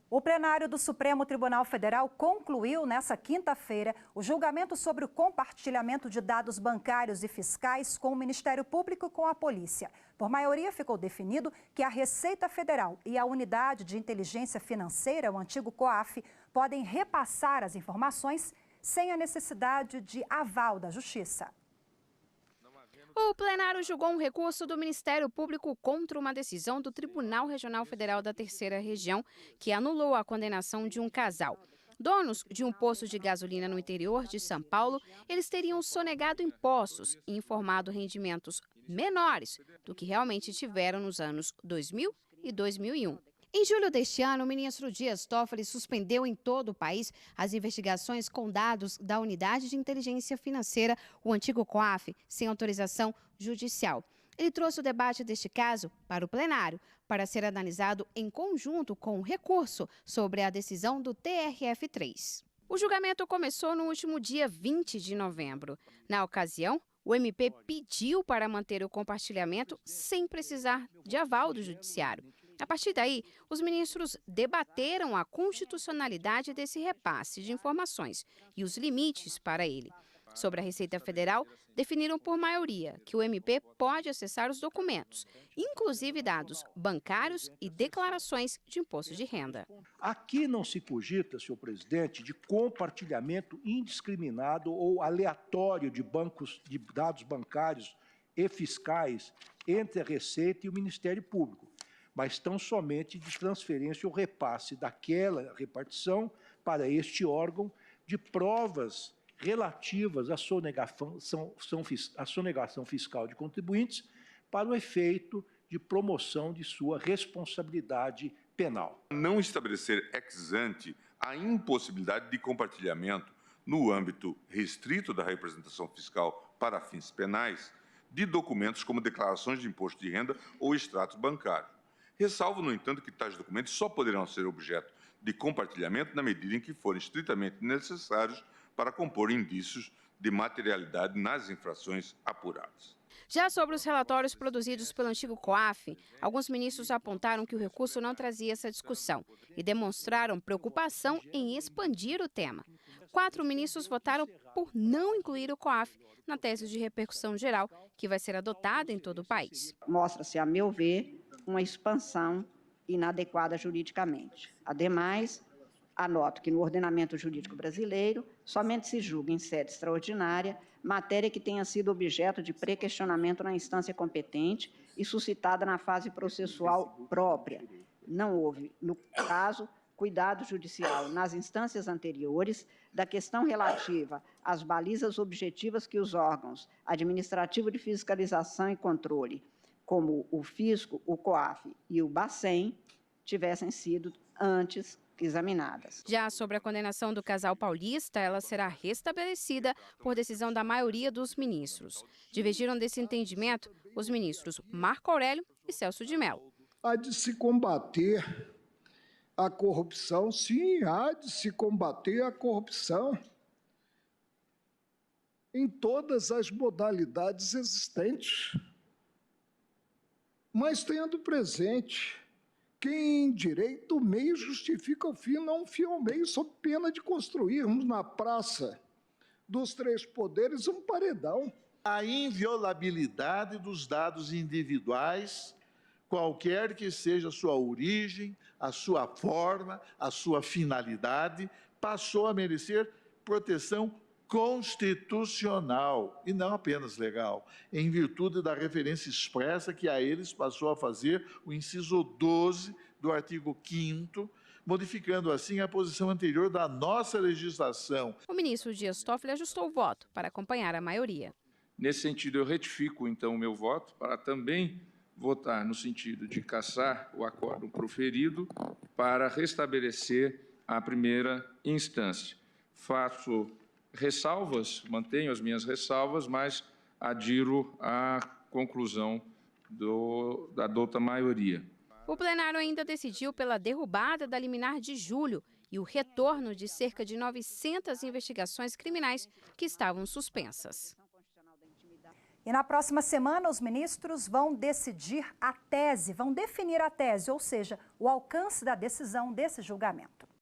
O plenário do Supremo Tribunal Federal concluiu nesta quinta-feira o julgamento sobre o compartilhamento de dados bancários e fiscais com o Ministério Público e com a Polícia. Por maioria, ficou definido que a Receita Federal e a Unidade de Inteligência Financeira, o antigo COAF, podem repassar as informações sem a necessidade de aval da Justiça. O plenário julgou um recurso do Ministério Público contra uma decisão do Tribunal Regional Federal da Terceira Região, que anulou a condenação de um casal. Donos de um posto de gasolina no interior de São Paulo, eles teriam sonegado impostos e informado rendimentos menores do que realmente tiveram nos anos 2000 e 2001. Em julho deste ano, o ministro Dias Toffoli suspendeu em todo o país as investigações com dados da Unidade de Inteligência Financeira, o antigo COAF, sem autorização judicial. Ele trouxe o debate deste caso para o plenário, para ser analisado em conjunto com o recurso sobre a decisão do TRF3. O julgamento começou no último dia 20 de novembro. Na ocasião, o MP pediu para manter o compartilhamento sem precisar de aval do judiciário. A partir daí, os ministros debateram a constitucionalidade desse repasse de informações e os limites para ele. Sobre a Receita Federal, definiram por maioria que o MP pode acessar os documentos, inclusive dados bancários e declarações de imposto de renda. Aqui não se cogita, senhor presidente, de compartilhamento indiscriminado ou aleatório de dados bancários e fiscais entre a Receita e o Ministério Público, mas tão somente de transferência ou repasse daquela repartição para este órgão de provas relativas à sonegação fiscal de contribuintes para o efeito de promoção de sua responsabilidade penal. Não estabelecer ex ante a impossibilidade de compartilhamento no âmbito restrito da representação fiscal para fins penais de documentos como declarações de imposto de renda ou extratos bancários. Ressalvo, no entanto, que tais documentos só poderão ser objeto de compartilhamento na medida em que forem estritamente necessários para compor indícios de materialidade nas infrações apuradas. Já sobre os relatórios produzidos pelo antigo COAF, alguns ministros apontaram que o recurso não trazia essa discussão e demonstraram preocupação em expandir o tema. 4 ministros votaram por não incluir o COAF na tese de repercussão geral, que vai ser adotada em todo o país. Mostra-se, a meu ver, uma expansão inadequada juridicamente. Ademais, anoto que no ordenamento jurídico brasileiro somente se julga em sede extraordinária matéria que tenha sido objeto de pré-questionamento na instância competente e suscitada na fase processual própria. Não houve, no caso, cuidado judicial nas instâncias anteriores da questão relativa às balizas objetivas que os órgãos administrativo de fiscalização e controle, como o Fisco, o COAF e o Bacen, tivessem sido antes examinadas. Já sobre a condenação do casal paulista, ela será restabelecida por decisão da maioria dos ministros. Divergiram desse entendimento os ministros Marco Aurélio e Celso de Mello. Há de se combater a corrupção, sim, há de se combater a corrupção em todas as modalidades existentes. Mas tendo presente que em direito o meio justifica o fim, não o fim ao meio, sob pena de construirmos na praça dos 3 poderes um paredão. A inviolabilidade dos dados individuais, qualquer que seja a sua origem, a sua forma, a sua finalidade, passou a merecer proteção constitucional e não apenas legal, em virtude da referência expressa que a eles passou a fazer o inciso 12 do artigo 5º, modificando assim a posição anterior da nossa legislação. O ministro Dias Toffoli ajustou o voto para acompanhar a maioria. Nesse sentido, eu retifico, então, o meu voto para também votar no sentido de cassar o acórdão proferido para restabelecer a primeira instância. Faço ressalvas, mantenho as minhas ressalvas, mas adiro à conclusão da dota maioria. O plenário ainda decidiu pela derrubada da liminar de julho e o retorno de cerca de 900 investigações criminais que estavam suspensas. E na próxima semana, os ministros vão decidir a tese, vão definir a tese, ou seja, o alcance da decisão desse julgamento.